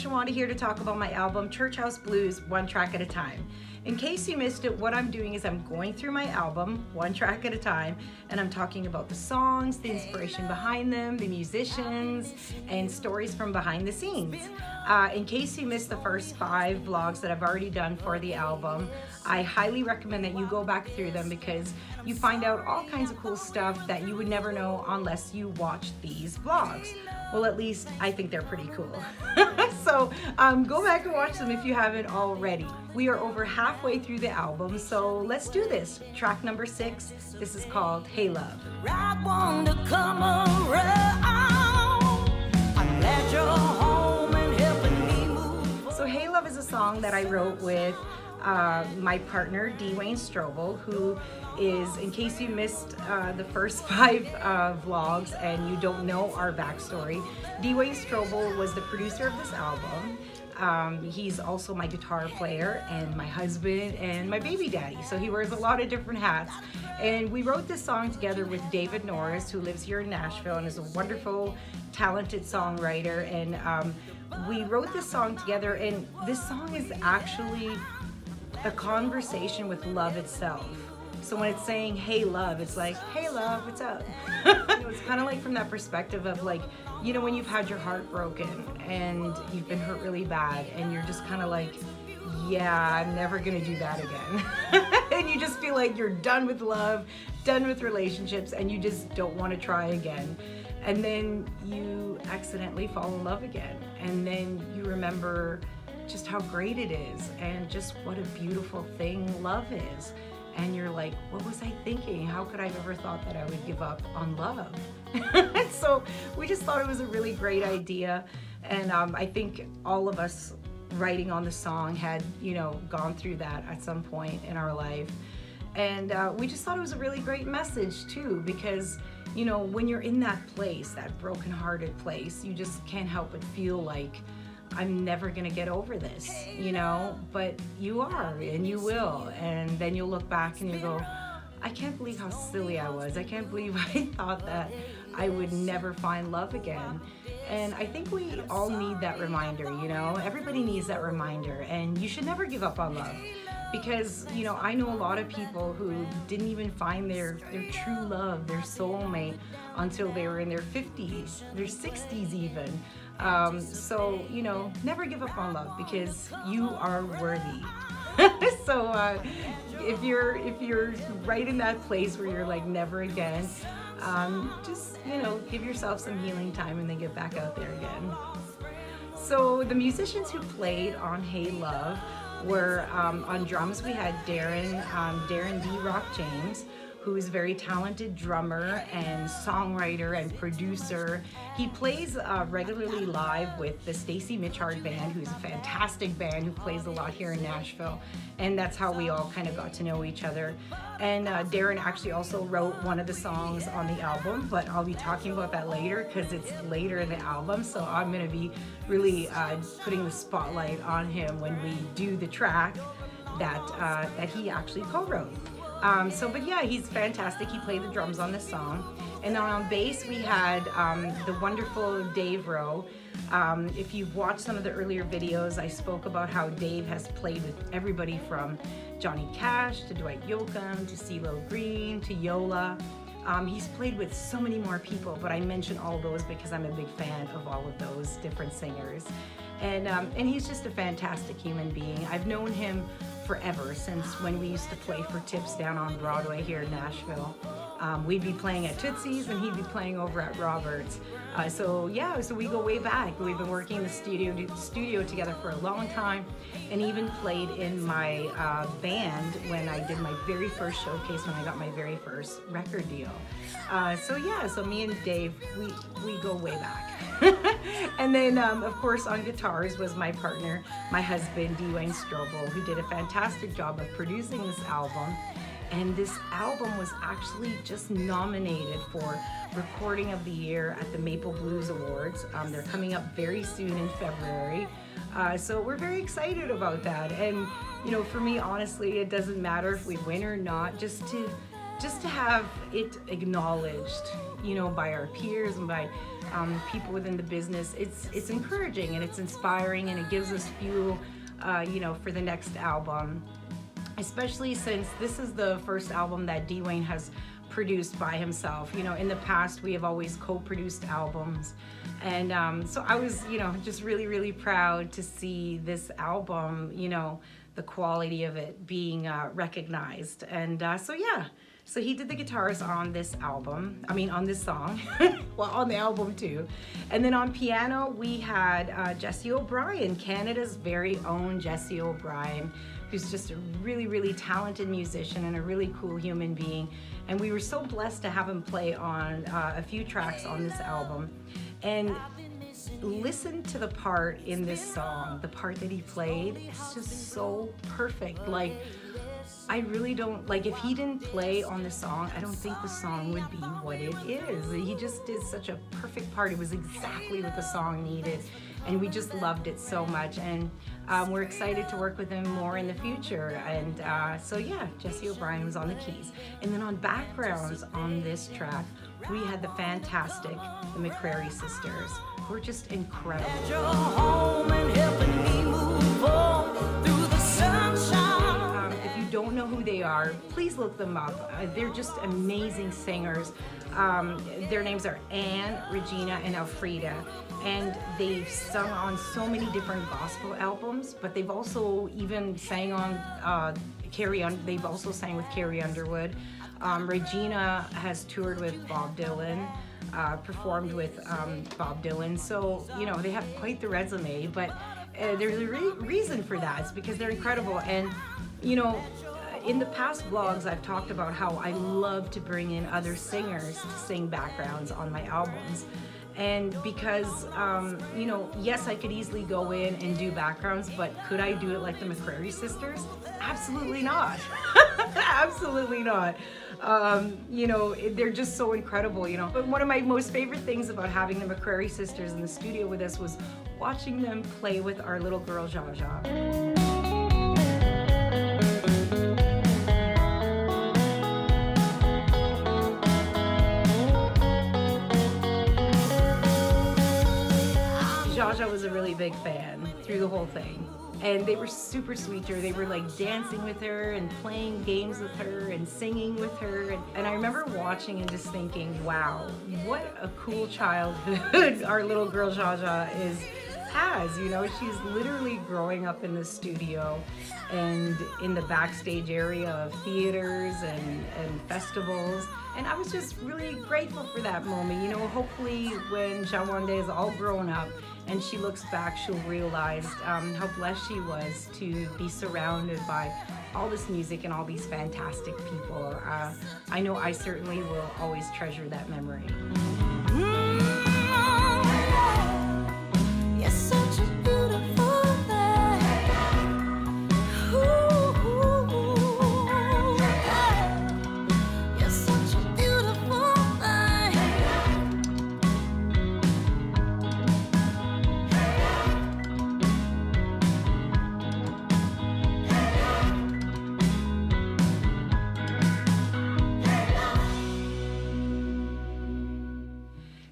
Shawanda here to talk about my album, Churchhouse Blues, one track at a time. In case you missed it, what I'm doing is I'm going through my album, one track at a time, and I'm talking about the songs, the inspiration behind them, the musicians, and stories from behind the scenes. In case you missed the first 5 vlogs that I've already done for the album, I highly recommend that you go back through them because you find out all kinds of cool stuff that you would never know unless you watched these vlogs. Well, at least I think they're pretty cool. So go back and watch them if you haven't already. We are over halfway through the album, so let's do this. Track number 6, this is called Hey Love. I want to come around. I'm glad you're home and helping me move. So Hey Love is a song that I wrote with my partner, Dwayne Strobel, who is, in case you missed the first 5 vlogs and you don't know our backstory, Dwayne Strobel was the producer of this album. He's also my guitar player and my husband and my baby daddy, so he wears a lot of different hats. And we wrote this song together with David Norris, who lives here in Nashville and is a wonderful, talented songwriter. And we wrote this song together, and this song is actually a conversation with love itself. So when it's saying, hey love, it's like, hey love, what's up? It's kind of like from that perspective of like, you know, when you've had your heart broken and you've been hurt really bad and you're just kind of like, yeah, I'm never gonna do that again. And you just feel like you're done with love, done with relationships, and you just don't want to try again. And then you accidentally fall in love again. And then you remember just how great it is and just what a beautiful thing love is. And you're like, what was I thinking? How could I have ever thought that I would give up on love? So we just thought it was a really great idea. And I think all of us writing on the song had, you know, gone through that at some point in our life. And we just thought it was a really great message too, because, you know, when you're in that place, that brokenhearted place, you just can't help but feel like, I'm never gonna get over this, you know, but you are, and you will. And then you'll look back and you go, I can't believe how silly I was. I can't believe I thought that I would never find love again. And I think we all need that reminder, you know, everybody needs that reminder, and you should never give up on love. Because, you know, I know a lot of people who didn't even find their true love, their soulmate, until they were in their 50s, their 60s even. So, you know, never give up on love because you are worthy. So if you're right in that place where you're like never again, just, you know, give yourself some healing time and then get back out there again. So the musicians who played on Hey Love were on drums we had Darren D. Rock James, who is a very talented drummer and songwriter and producer. He plays regularly live with the Stacy Mitchard Band, who's a fantastic band who plays a lot here in Nashville. And that's how we all kind of got to know each other. And Darren actually also wrote one of the songs on the album, but I'll be talking about that later because it's later in the album. So I'm gonna be really putting the spotlight on him when we do the track that he actually co-wrote. But yeah, he's fantastic. He played the drums on this song. And then on bass, we had the wonderful Dave Rowe. If you've watched some of the earlier videos, I spoke about how Dave has played with everybody from Johnny Cash to Dwight Yoakam to CeeLo Green to Yola. He's played with so many more people, but I mention all those because I'm a big fan of all of those different singers. And he's just a fantastic human being. I've known him forever, since when we used to play for tips down on Broadway here in Nashville. We'd be playing at Tootsie's and he'd be playing over at Roberts. So yeah, so we go way back. We've been working in the studio together for a long time, and even played in my band when I did my very first showcase, when I got my very first record deal. So yeah, so me and Dave, we go way back. And then of course on guitars was my partner, my husband, Dwayne Strobel, who did a fantastic job of producing this album. And this album was actually just nominated for Recording of the Year at the Maple Blues Awards. They're coming up very soon in February. So we're very excited about that. And you know, for me, honestly, it doesn't matter if we win or not, just to just to have it acknowledged, you know, by our peers and by people within the business, it's encouraging and it's inspiring, and it gives us fuel, you know, for the next album. Especially since this is the first album that Dwayne has produced by himself. You know, in the past we have always co-produced albums, and so I was, you know, just really proud to see this album, you know, the quality of it being recognized. And so yeah, so he did the guitars on this album, I mean on this song, well, on the album too. And then on piano we had Jesse O'Brien, Canada's very own Jesse O'Brien, who's just a really talented musician and a really cool human being. And we were so blessed to have him play on a few tracks on this album. And listen to the part in this song, the part that he played, it's just so perfect. Like, I really don't, like, if he didn't play on the song, I don't think the song would be what it is. He just did such a perfect part. It was exactly what the song needed, and we just loved it so much. And we're excited to work with him more in the future. And so yeah, Jesse O'Brien was on the keys. And then on backgrounds on this track, we had the fantastic, the McCrary Sisters, who are just incredible. Don't know who they are, please look them up. They're just amazing singers. Their names are Anne, Regina, and Elfrida, and they've sung on so many different gospel albums, but they've also even sang on they've also sang with Carrie Underwood. Regina has toured with Bob Dylan, performed with Bob Dylan, so you know, they have quite the resume. But there's a reason for that. It's because they're incredible. And you know, in the past vlogs, I've talked about how I love to bring in other singers to sing backgrounds on my albums. And because, you know, yes, I could easily go in and do backgrounds, but could I do it like the McCrary Sisters? Absolutely not. Absolutely not. You know, they're just so incredible, you know. But one of my most favorite things about having the McCrary Sisters in the studio with us was watching them play with our little girl, Jaja. Jaja was a really big fan through the whole thing, and they were super sweet to her. They were like dancing with her and playing games with her and singing with her, and I remember watching and just thinking, wow, what a cool childhood our little girl Jaja has. You know, she's literally growing up in the studio and in the backstage area of theaters and festivals, and I was just really grateful for that moment. You know, hopefully when Shawanda is all grown up and she looks back, she'll realize how blessed she was to be surrounded by all this music and all these fantastic people. I know I certainly will always treasure that memory.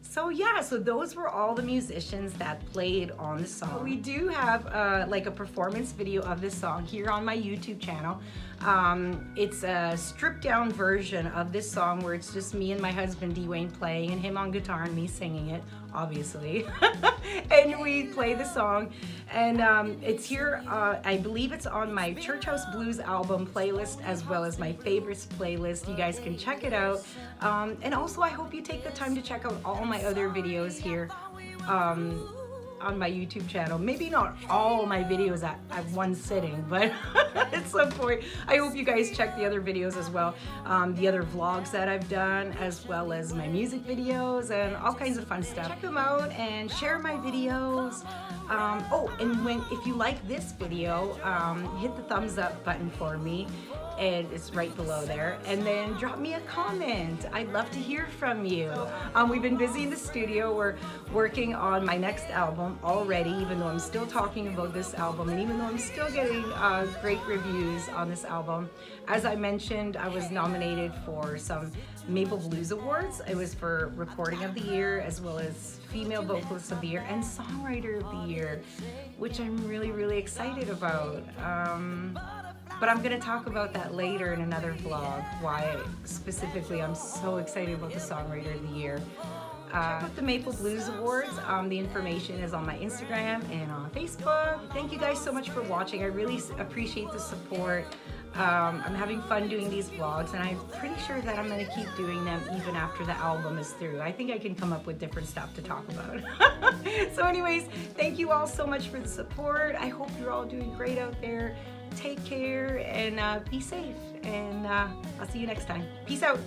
So yeah, so those were all the musicians that played on the song. We do have like a performance video of this song here on my YouTube channel. It's a stripped down version of this song where it's just me and my husband Dwayne playing, and him on guitar and me singing it, obviously. And we play the song, and it's here, I believe it's on my Churchhouse Blues album playlist, as well as my favorites playlist. You guys can check it out. And also I hope you take the time to check out all my other videos here on my YouTube channel. Maybe not all my videos at one sitting, but at some point I hope you guys check the other videos as well, the other vlogs that I've done, as well as my music videos and all kinds of fun stuff. Check them out and share my videos. Oh, and if you like this video, hit the thumbs up button for me. and it's right below there. And then drop me a comment. I'd love to hear from you. We've been busy in the studio. We're working on my next album already, even though I'm still talking about this album, and even though I'm still getting great reviews on this album. As I mentioned, I was nominated for some Maple Blues Awards. It was for Recording of the Year, as well as Female Vocalist of the Year and Songwriter of the Year, which I'm really, really excited about. But I'm going to talk about that later in another vlog, why specifically I'm so excited about the Songwriter of the Year. Check out the Maple Blues Awards. The information is on my Instagram and on Facebook. Thank you guys so much for watching. I really appreciate the support. I'm having fun doing these vlogs, and I'm pretty sure that I'm going to keep doing them even after the album is through. I think I can come up with different stuff to talk about. So anyways, thank you all so much for the support. I hope you're all doing great out there. Take care and be safe, and I'll see you next time. Peace out.